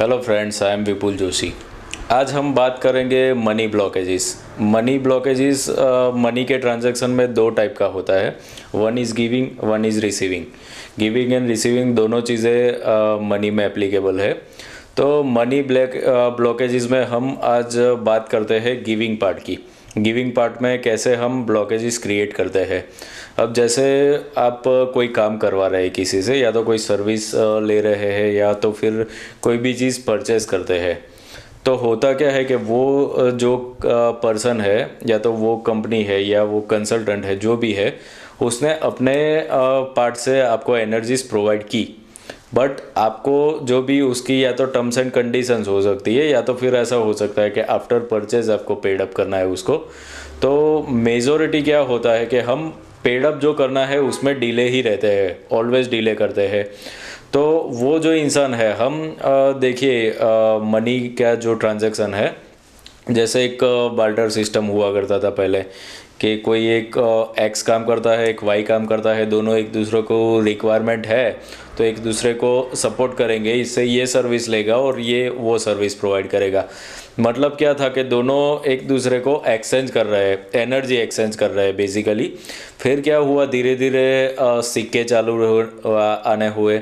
Hello friends, I am विपुल जोशी। आज हम बात करेंगे money blockages. Money blockages money के ट्रांजैक्शन में दो टाइप का होता है। One is giving, one is receiving. Giving and receiving दोनों चीज़ें मनी में एप्लीकेबल है। तो मनी ब्लॉकेजेस में हम आज बात करते हैं गिविंग पार्ट की। गिविंग पार्ट में कैसे हम ब्लॉकेजेस क्रिएट करते हैं। अब जैसे आप कोई काम करवा रहे हैं किसी से, या तो कोई सर्विस ले रहे हैं, या तो फिर कोई भी चीज़ परचेस करते हैं, तो होता क्या है कि वो जो पर्सन है, या तो वो कंपनी है या वो कंसल्टेंट है, जो भी है, उसने अपने पार्ट से आपको एनर्जीज प्रोवाइड की। बट आपको जो भी उसकी या तो टर्म्स एंड कंडीशंस हो सकती है, या तो फिर ऐसा हो सकता है कि आफ्टर परचेज आपको पेड अप करना है उसको। तो मेजॉरिटी क्या होता है कि हम पेड अप जो करना है उसमें डिले ही रहते हैं, ऑलवेज डिले करते हैं। तो वो जो इंसान है, हम देखिए मनी का जो ट्रांजैक्शन है, जैसे एक बार्टर सिस्टम हुआ करता था पहले, कि कोई एक एक्स काम करता है, एक वाई काम करता है, दोनों एक दूसरे को रिक्वायरमेंट है तो एक दूसरे को सपोर्ट करेंगे, इससे ये सर्विस लेगा और ये वो सर्विस प्रोवाइड करेगा। मतलब क्या था कि दोनों एक दूसरे को एक्सचेंज कर रहे हैं, एनर्जी एक्सचेंज कर रहे हैं बेसिकली। फिर क्या हुआ, धीरे धीरे सिक्के आने हुए,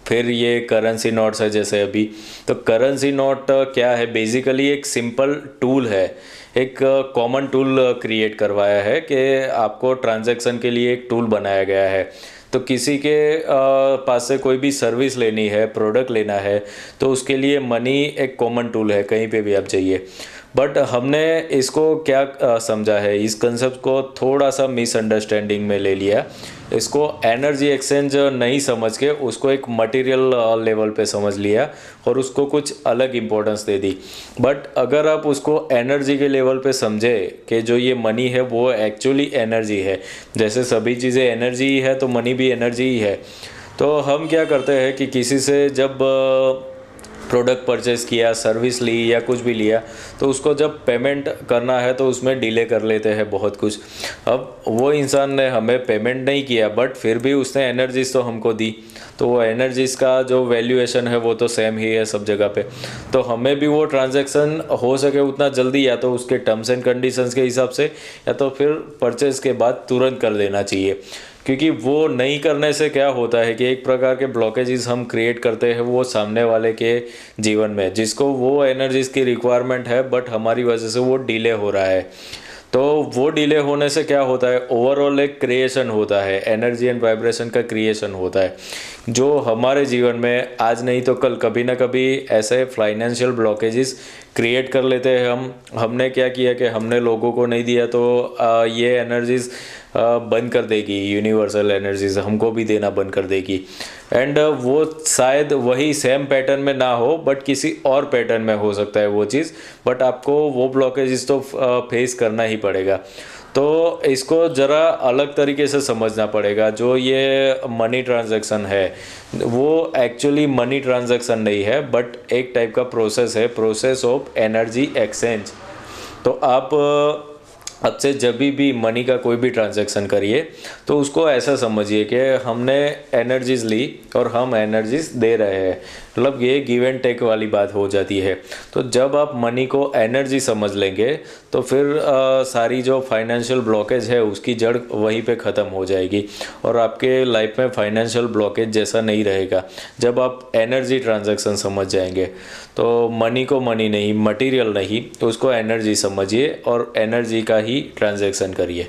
फिर ये करेंसी नोट्स है जैसे अभी। तो करेंसी नोट क्या है, बेसिकली एक सिंपल टूल है, एक कॉमन टूल क्रिएट करवाया है कि आपको ट्रांजैक्शन के लिए एक टूल बनाया गया है। तो किसी के पास से कोई भी सर्विस लेनी है, प्रोडक्ट लेना है, तो उसके लिए मनी एक कॉमन टूल है, कहीं पे भी आप जाइए। बट हमने इसको क्या समझा है, इस कंसेप्ट को थोड़ा सा मिसअंडरस्टैंडिंग में ले लिया। इसको एनर्जी एक्सचेंज नहीं समझ के उसको एक मटेरियल लेवल पे समझ लिया और उसको कुछ अलग इम्पोर्टेंस दे दी। बट अगर आप उसको एनर्जी के लेवल पे समझे कि जो ये मनी है वो एक्चुअली एनर्जी है, जैसे सभी चीज़ें एनर्जी ही है तो मनी भी एनर्जी ही है। तो हम क्या करते हैं कि किसी से जब प्रोडक्ट परचेस किया, सर्विस ली या कुछ भी लिया, तो उसको जब पेमेंट करना है तो उसमें डिले कर लेते हैं बहुत कुछ। अब वो इंसान ने हमें पेमेंट नहीं किया, बट फिर भी उसने एनर्जीज तो हमको दी, तो वो एनर्जीज का जो वैल्यूएशन है वो तो सेम ही है सब जगह पे। तो हमें भी वो ट्रांजैक्शन हो सके उतना जल्दी, या तो उसके टर्म्स एंड कंडीशंस के हिसाब से, या तो फिर परचेज के बाद तुरंत कर देना चाहिए। क्योंकि वो नहीं करने से क्या होता है कि एक प्रकार के ब्लॉकेजेस हम क्रिएट करते हैं वो सामने वाले के जीवन में, जिसको वो एनर्जीज की रिक्वायरमेंट है, बट हमारी वजह से वो डिले हो रहा है। तो वो डिले होने से क्या होता है, ओवरऑल एक क्रिएशन होता है, एनर्जी एंड वाइब्रेशन का क्रिएशन होता है, जो हमारे जीवन में आज नहीं तो कल कभी ना कभी ऐसे फाइनेंशियल ब्लॉकेजेस क्रिएट कर लेते हैं। हमने क्या किया कि हमने लोगों को नहीं दिया, तो ये एनर्जीज बंद कर देगी, यूनिवर्सल एनर्जीज हमको भी देना बंद कर देगी। एंड वो शायद वही सेम पैटर्न में ना हो, बट किसी और पैटर्न में हो सकता है वो चीज़, बट आपको वो ब्लॉकेजेस तो फेस करना ही पड़ेगा। तो इसको ज़रा अलग तरीके से समझना पड़ेगा। जो ये मनी ट्रांजैक्शन है वो एक्चुअली मनी ट्रांजैक्शन नहीं है, बट एक टाइप का प्रोसेस है, प्रोसेस ऑफ एनर्जी एक्सचेंज। तो आप अब से जब भी मनी का कोई भी ट्रांजैक्शन करिए तो उसको ऐसा समझिए कि हमने एनर्जीज ली और हम एनर्जीज दे रहे हैं, मतलब ये गिव एंड टेक वाली बात हो जाती है। तो जब आप मनी को एनर्जी समझ लेंगे तो फिर सारी जो फाइनेंशियल ब्लॉकेज है उसकी जड़ वहीं पे ख़त्म हो जाएगी, और आपके लाइफ में फाइनेंशियल ब्लॉकेज जैसा नहीं रहेगा जब आप एनर्जी ट्रांजैक्शन समझ जाएंगे। तो मनी को मनी नहीं, मटेरियल नहीं, तो उसको एनर्जी समझिए और एनर्जी का ही ट्रांजैक्शन करिए।